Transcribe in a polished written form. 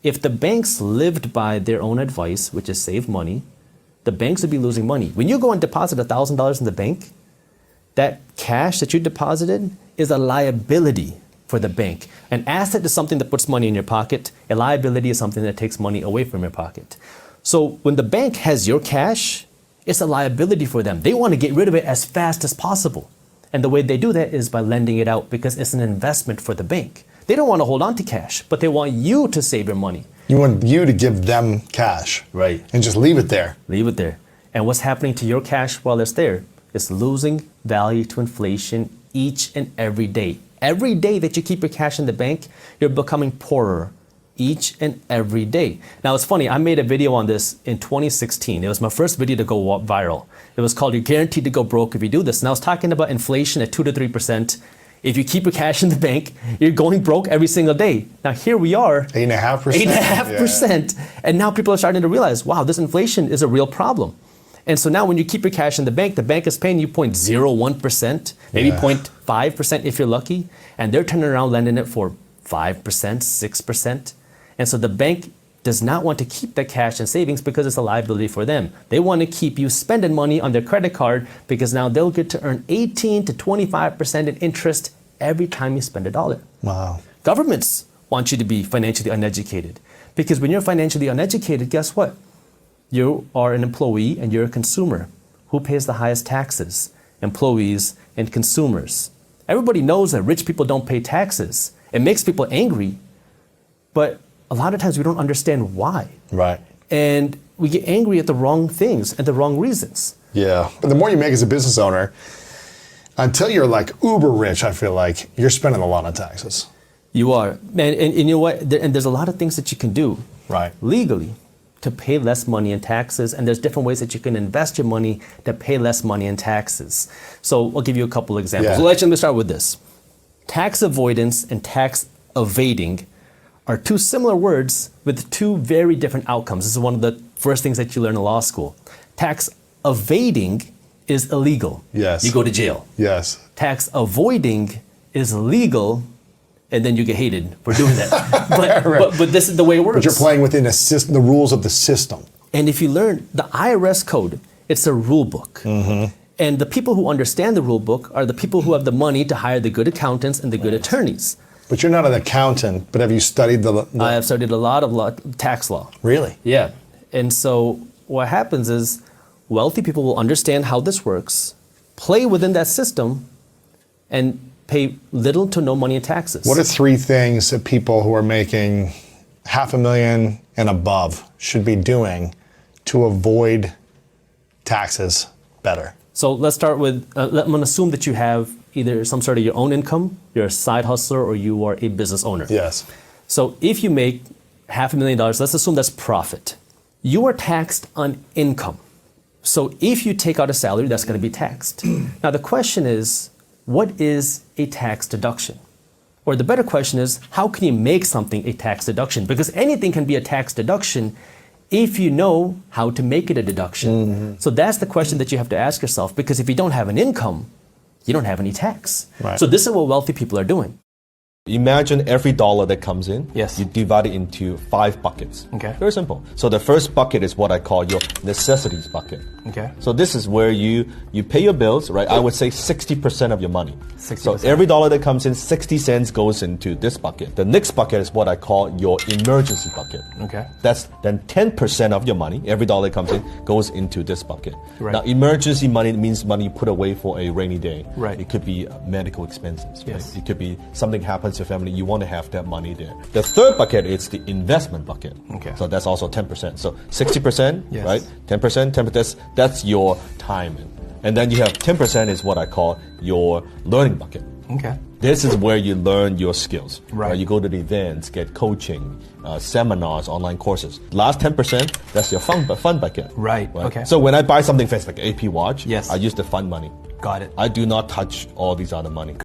If the banks lived by their own advice, which is save money, the banks would be losing money. When you go and deposit $1,000 in the bank, that cash that you deposited is a liability for the bank. An asset is something that puts money in your pocket. A liability is something that takes money away from your pocket. So when the bank has your cash, it's a liability for them. They want to get rid of it as fast as possible. And the way they do that is by lending it out because it's an investment for the bank. They don't want to hold on to cash, but they want you to save your money. You want you to give them cash. Right. And just leave it there. Leave it there. And what's happening to your cash while it's there? It's losing value to inflation each and every day. Every day that you keep your cash in the bank, you're becoming poorer each and every day. Now it's funny, I made a video on this in 2016. It was my first video to go viral. It was called You're Guaranteed to Go Broke If You Do This. And I was talking about inflation at 2 to 3%. If you keep your cash in the bank, you're going broke every single day. Now here we are. 8.5%. 8.5%. Yeah. And now people are starting to realize, wow, this inflation is a real problem. And so now when you keep your cash in the bank is paying you 0.01%, maybe 0.5% if you're lucky. And they're turning around lending it for 5%, 6%. And so the bank does not want to keep that cash in savings because it's a liability for them. They want to keep you spending money on their credit card because now they'll get to earn 18 to 25% in interest every time you spend $1. Wow. Governments want you to be financially uneducated because when you're financially uneducated, guess what? You are an employee and you're a consumer. Who pays the highest taxes? Employees and consumers. Everybody knows that rich people don't pay taxes. It makes people angry, but a lot of times we don't understand why. Right. And we get angry at the wrong things and the wrong reasons. Yeah. But the more you make as a business owner, until you're like uber rich, I feel like you're spending a lot of taxes. You are. And you know what? And there's a lot of things that you can do legally to pay less money in taxes. And there's different ways that you can invest your money to pay less money in taxes. So I'll give you a couple examples. Yeah. Well, let me start with this. Tax avoidance and tax evading are two similar words with two very different outcomes. This is one of the first things that you learn in law school. Tax evading is illegal. Yes. You go to jail. Yes. Tax avoiding is legal, and then you get hated for doing that. But this is the way it works. But you're playing within a system, the rules of the system. And if you learn the IRS code, it's a rule book. Mm-hmm. And the people who understand the rule book are the people who have the money to hire the good accountants and the good attorneys. But you're not an accountant, but have you studied the I have studied a lot of tax law. Really? Yeah. And so what happens is wealthy people will understand how this works, play within that system, and pay little to no money in taxes. What are 3 things that people who are making $500,000 and above should be doing to avoid taxes better? So let's start with, I'm going to assume that you have either some sort of your own income, you're a side hustler, or you are a business owner. Yes. So if you make $500,000, let's assume that's profit. You are taxed on income. So if you take out a salary, that's going to be taxed. Now the question is, what is a tax deduction? Or the better question is, how can you make something a tax deduction? Because anything can be a tax deduction if you know how to make it a deduction. Mm-hmm. So that's the question that you have to ask yourself, because if you don't have an income, you don't have any tax. Right. So this is what wealthy people are doing. Imagine every dollar that comes in, yes, you divide it into 5 buckets. Okay. Very simple. So the first bucket is what I call your necessities bucket. Okay. So this is where you pay your bills, right? I would say 60% of your money. 60%. So every dollar that comes in, 60 cents goes into this bucket. The next bucket is what I call your emergency bucket. Okay. That's then 10% of your money, every dollar that comes in, goes into this bucket. Right. Now, emergency money means money you put away for a rainy day. Right. It could be medical expenses. Yes. Right? It could be something happens to your family, you want to have that money there. The third bucket is the investment bucket. Okay. So that's also 10%. So 60%, yes, right? 10%, 10%, that's your time. And then you have 10% is what I call your learning bucket. Okay. This is where you learn your skills. Right. You go to the events, get coaching, seminars, online courses. Last 10%, that's your fun bucket. Right. Okay. So when I buy something fancy like AP watch, yes, I use the fun money. Got it. I do not touch all these other money.